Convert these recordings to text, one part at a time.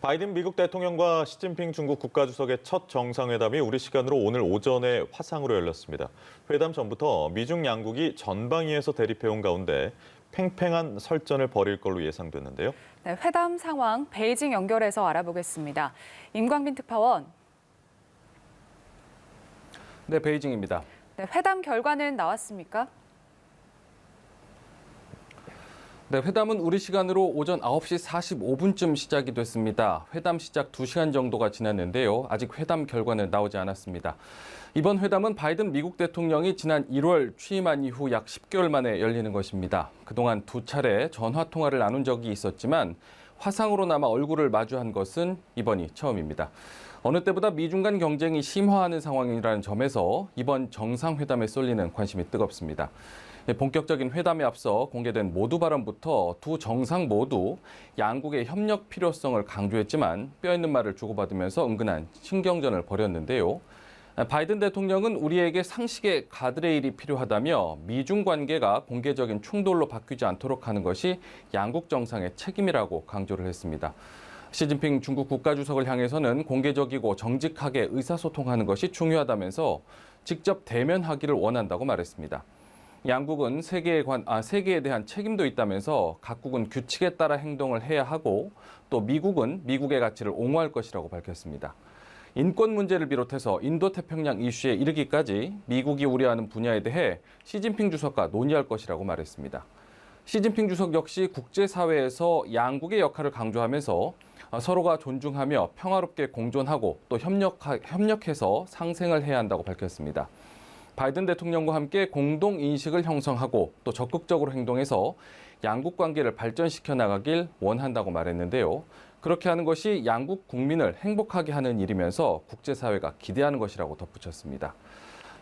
바이든 미국 대통령과 시진핑 중국 국가주석의 첫 정상회담이 우리 시간으로 오늘 오전에 화상으로 열렸습니다. 회담 전부터 미중 양국이 전방위에서 대립해온 가운데 팽팽한 설전을 벌일 걸로 예상됐는데요. 네, 회담 상황 베이징 연결해서 알아보겠습니다. 임광빈 특파원. 네, 베이징입니다. 네, 회담 결과는 나왔습니까? 네, 회담은 우리 시간으로 오전 9시 45분쯤 시작이 됐습니다. 회담 시작 2시간 정도가 지났는데요. 아직 회담 결과는 나오지 않았습니다. 이번 회담은 바이든 미국 대통령이 지난 1월 취임한 이후 약 10개월 만에 열리는 것입니다. 그동안 두 차례 전화 통화를 나눈 적이 있었지만 화상으로나마 얼굴을 마주한 것은 이번이 처음입니다. 어느 때보다 미중 간 경쟁이 심화하는 상황이라는 점에서 이번 정상회담에 쏠리는 관심이 뜨겁습니다. 본격적인 회담에 앞서 공개된 모두 발언부터 두 정상 모두 양국의 협력 필요성을 강조했지만 뼈있는 말을 주고받으면서 은근한 신경전을 벌였는데요. 바이든 대통령은 우리에게 상식의 가드레일이 필요하다며 미중 관계가 공개적인 충돌로 바뀌지 않도록 하는 것이 양국 정상의 책임이라고 강조를 했습니다. 시진핑 중국 국가주석을 향해서는 공개적이고 정직하게 의사소통하는 것이 중요하다면서 직접 대면하기를 원한다고 말했습니다. 양국은 세계에 대한 책임도 있다면서 각국은 규칙에 따라 행동을 해야 하고 또 미국은 미국의 가치를 옹호할 것이라고 밝혔습니다. 인권 문제를 비롯해서 인도태평양 이슈에 이르기까지 미국이 우려하는 분야에 대해 시진핑 주석과 논의할 것이라고 말했습니다. 시진핑 주석 역시 국제사회에서 양국의 역할을 강조하면서 서로가 존중하며 평화롭게 공존하고 또 협력해서 상생을 해야 한다고 밝혔습니다. 바이든 대통령과 함께 공동 인식을 형성하고 또 적극적으로 행동해서 양국 관계를 발전시켜 나가길 원한다고 말했는데요. 그렇게 하는 것이 양국 국민을 행복하게 하는 일이면서 국제사회가 기대하는 것이라고 덧붙였습니다.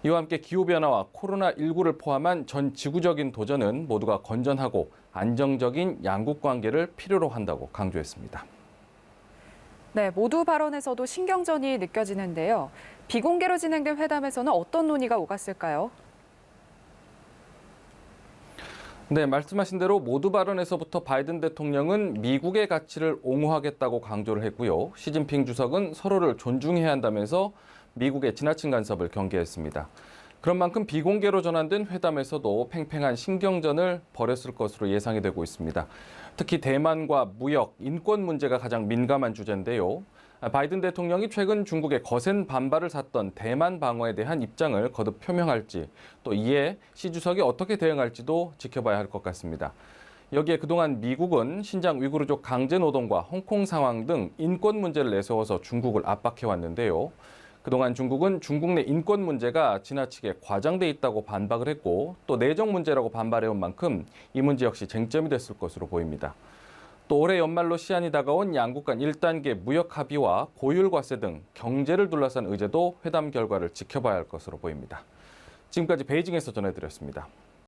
이와 함께 기후변화와 코로나19를 포함한 전 지구적인 도전은 모두가 건전하고 안정적인 양국 관계를 필요로 한다고 강조했습니다. 네, 모두 발언에서도 신경전이 느껴지는데요. 비공개로 진행된 회담에서는 어떤 논의가 오갔을까요? 네, 말씀하신 대로 모두 발언에서부터 바이든 대통령은 미국의 가치를 옹호하겠다고 강조를 했고요. 시진핑 주석은 서로를 존중해야 한다면서 미국의 지나친 간섭을 경계했습니다. 그런 만큼 비공개로 전환된 회담에서도 팽팽한 신경전을 벌였을 것으로 예상이 되고 있습니다. 특히 대만과 무역, 인권 문제가 가장 민감한 주제인데요. 바이든 대통령이 최근 중국의 거센 반발을 샀던 대만 방어에 대한 입장을 거듭 표명할지 또 이에 시 주석이 어떻게 대응할지도 지켜봐야 할 것 같습니다. 여기에 그동안 미국은 신장 위구르족 강제 노동과 홍콩 상황 등 인권 문제를 내세워서 중국을 압박해왔는데요. 그동안 중국은 중국 내 인권 문제가 지나치게 과장돼 있다고 반박을 했고 또 내정 문제라고 반발해온 만큼 이 문제 역시 쟁점이 됐을 것으로 보입니다. 또 올해 연말로 시한이 다가온 양국 간 1단계 무역 합의와 고율 과세 등 경제를 둘러싼 의제도 회담 결과를 지켜봐야 할 것으로 보입니다. 지금까지 베이징에서 전해드렸습니다.